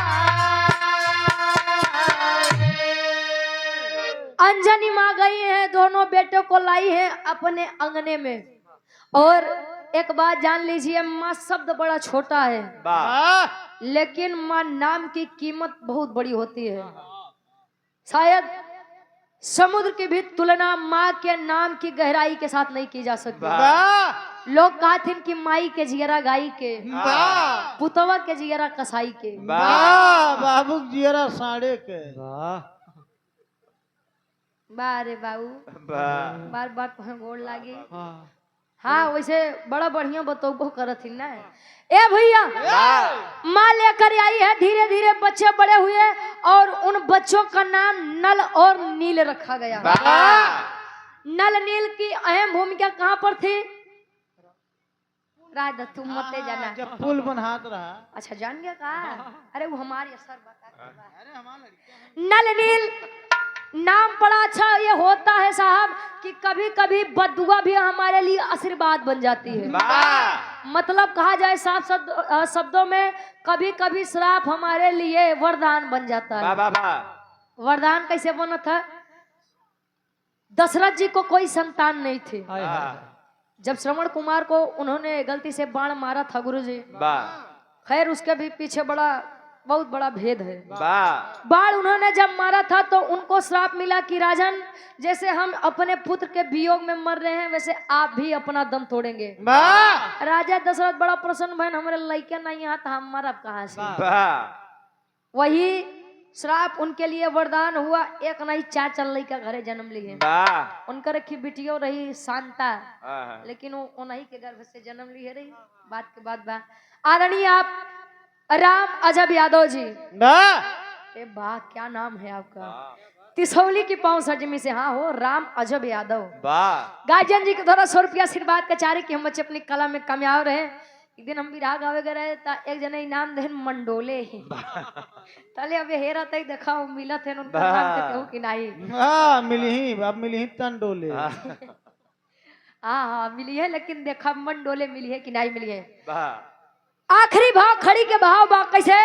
अंजनी माँ गई है, दोनों बेटों को लाई है अपने अंगने में। और एक बात जान लीजिए, माँ शब्द बड़ा छोटा है लेकिन माँ नाम की कीमत बहुत बड़ी होती है। शायद समुद्र की भी तुलना माँ के नाम की गहराई के साथ नहीं की जा सकती। लोग कहते हैं कि माई के जियरा गाई के, पुतवा के जियरा कसाई के, बाबू जियरा साढ़े के। बारे बाबू बार बार गोड़ लागी। हाँ वैसे बड़ा बढ़िया बतौबो करत ही ना। ए भैया माँ लेकर आई है, धीरे धीरे बच्चे बड़े हुए और उन बच्चों का नाम नल और नील रखा गया। नल नील की अहम भूमिका कहाँ पर थी? राज द तू मते जाना। जब पुल बनहात रहा। अच्छा जान गया का? अरे वो हमारी असर बता। अरे हमारा लड़कियां हैं। नल नील नाम बड़ा अच्छा ये होता है साहब कि कभी कभी बदुआ भी हमारे लिए आशीर्वाद बन जाती है। मतलब कहा जाए साफ शब्दों में कभी कभी श्राप हमारे लिए वरदान बन जाता है। वरदान कैसे बना था? दशरथ जी को कोई संतान नहीं थी। जब श्रवण कुमार को उन्होंने गलती से बाण मारा था गुरुजी, खैर उसके भी पीछे बहुत बड़ा भेद है। बाण उन्होंने जब मारा था तो उनको श्राप मिला कि राजन जैसे हम अपने पुत्र के वियोग में मर रहे हैं वैसे आप भी अपना दम तोड़ेंगे। राजा दशरथ बड़ा प्रसन्न भैन हमारे लड़के नहीं आता हम मरब कहाँ से। वही श्राप उनके लिए वरदान हुआ। एक नहीं 4 लड़का घरे जन्म लिए। उनका रखी बिटियो रही शांता, लेकिन वो उन्हीं के गर्भ से जन्म लिए रही। बात के बाद आदरणीय आप राम अजब यादव जी। ए बा क्या नाम है आपका? तिसौली की पांव सजमी से। हाँ हो राम अजब यादव। गार्जियन जी के द्वारा 100 रुपया आशीर्वाद का चारे कि हम बच्चे अपनी कला में कामयाब रहे। एक दिन हम विराह गावे गए रहे ता एक जने इनाम देन मंडोले तले अब हेरा तक देखा मिलत है उनका नाम के कहू कि नहीं। हां मिली ही तंडोले। हां मिली है, लेकिन देखा मंडोले मिली है कि नहीं मिली है। आखिरी भाव खड़ी के भाव बा कैसे?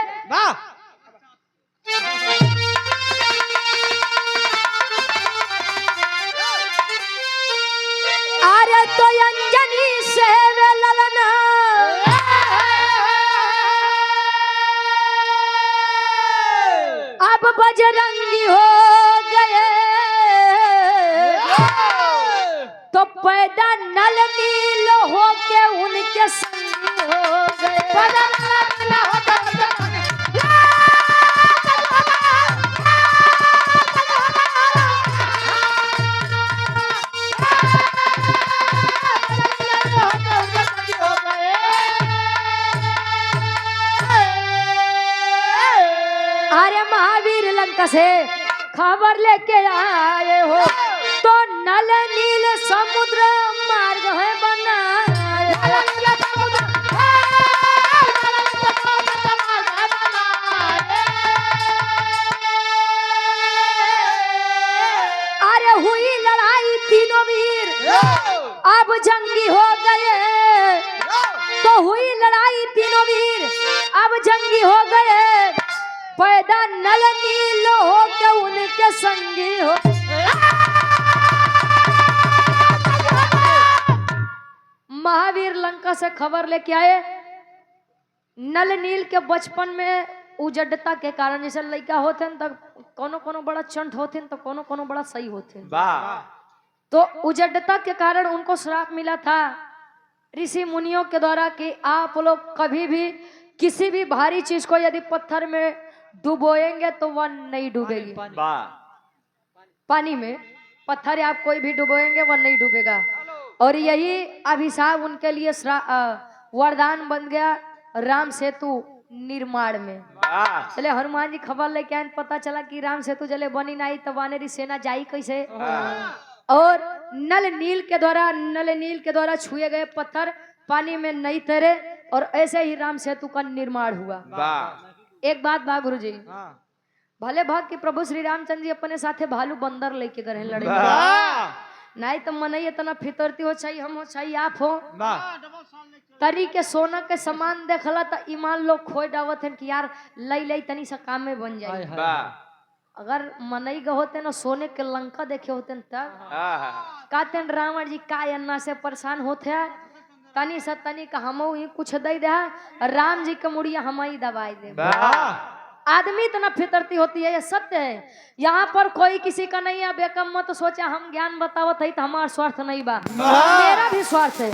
अरे तो अंजनी से वे ललना अब बजरंगी हो गए तो पैदा नल नील हो के उनके संग हो गए। अरे महावीर लंका से खबर लेके आए हो तो नल नील समुद्र मार्ग है बनाए। अरे हुई लड़ाई तीनों वीर अब जंगी हो गए तो हुई लड़ाई तीनों वीर अब जंगी हो गए पैदा नल नील हो के उनके संगी हो। महावीर लंका से खबर लेके आए नल नील के बचपन में उजड़ता के कारण जैसे लड़का होते हैं तब कोनो बड़ा चंट होते हैं तो कोनो बड़ा सही होते हैं। तो उजड़ता के कारण उनको श्राप मिला था ऋषि मुनियों के द्वारा कि आप लोग कभी भी किसी भी भारी चीज को यदि पत्थर में डुबोएंगे तो वह नहीं डूबेगी। पानी में पत्थर आप कोई भी डुबोएंगे वह नहीं डूबेगा। और यही अभिशाप उनके लिए वरदान बन गया राम सेतु निर्माण में। चले हनुमान जी खबर लेके आए, पता चला कि राम सेतु जले बनी नहीं तो वानरी सेना जाई कैसे। और नल नील के द्वारा छुए गए पत्थर पानी में नहीं तैरे और ऐसे ही राम सेतु का निर्माण हुआ। एक बात बा गुरु जी, भले भाग कि प्रभु श्री रामचंद्र जी अपने साथे भालू बंदर लेके गए लड़े नहीं तो मन इतना फितरती हो चाहिए हम हो चाहिए आप हो तरी के सोना के सामान देखला तो ईमान लोग खोए डावत है कि यार लई तनी सा काम में बन जाए। अगर मनई गए होते न सोने के लंका देखे होते तब कहते रावण जी का अन्ना से परेशान होते है तनी सा तनी का हम कुछ दे दे राम जी के मुड़िया हम ही दवाई दे। आदमी इतना फितरती होती है, ये सत्य है। यहाँ पर कोई किसी का नहीं है। बेकम मत सोचा हम ज्ञान बतावत है तो हमारा स्वार्थ नहीं बा, मेरा भी स्वार्थ है।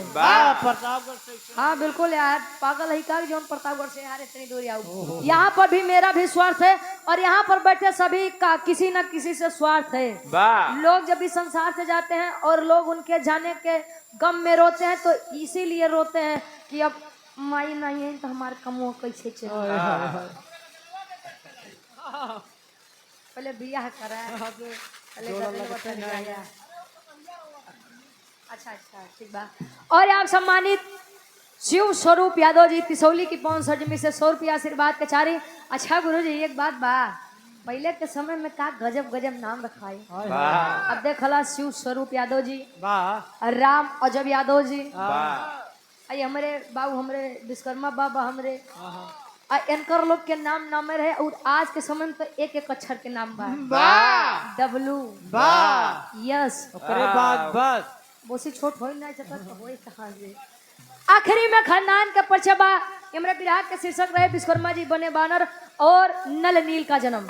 हाँ बिल्कुल यार, पागल है का जो प्रतापगढ़ से यार इतनी दूर आओ। यहाँ पर भी मेरा भी स्वार्थ है और यहाँ पर बैठे सभी का किसी न किसी से स्वार्थ है। लोग जब इस संसार से जाते हैं और लोग उनके जाने के गम में रोते हैं तो इसीलिए रोते हैं कि अब माई नहीं है तो हमारे कमो कैसे चले। पहले बियाह करा अच्छा ठीक बा। और आप सम्मानित शिव स्वरूप यादव जी तिसौली की 500 जमी से 100 रुपया आशीर्वाद के चारी। अच्छा गुरु जी एक बात बा, पहले के समय में का गजब गजब नाम रखाई। अब देखला शिव स्वरूप यादव जी, राम अजब यादव जी, आई हमरे बाबू हमरे विश्वकर्मा बाबा हमरे एनकर लोग के नाम नामे रहे। और आज के समय में तो एक एक अक्षर के नाम बा। डब्लू यस बोसी छोट होई ना सकत तो होई कहां से। आखिरी में खानदान के परिचय बा। इमरे विराट के शीर्षक रहे विश्वकर्मा जी बने बानर और नल नील का जन्म।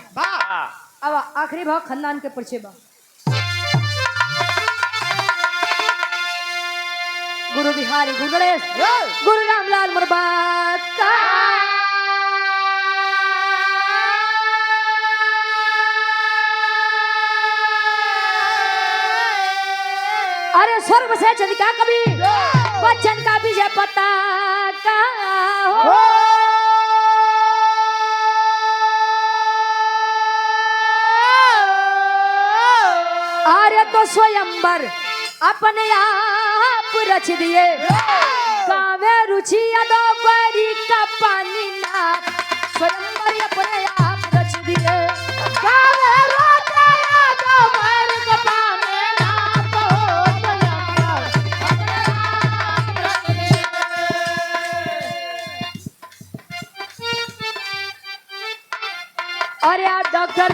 अब आखिरी भाग खानदान के परिचय बा। गुरु बिहारी गुरु गणेश गुरु रामलाल मुरबाद का अरे स्वर्ग से चलिका कभी बच्चन का विजय पता का हो। अरे तो स्वयंवर अपने आप रच दिए कावे रुचि अदो बरी का पानी ना। स्वयंवर अपने आप रच दिए कावे रुचि अदो बरी का पानी ना। अरे आप डॉक्टर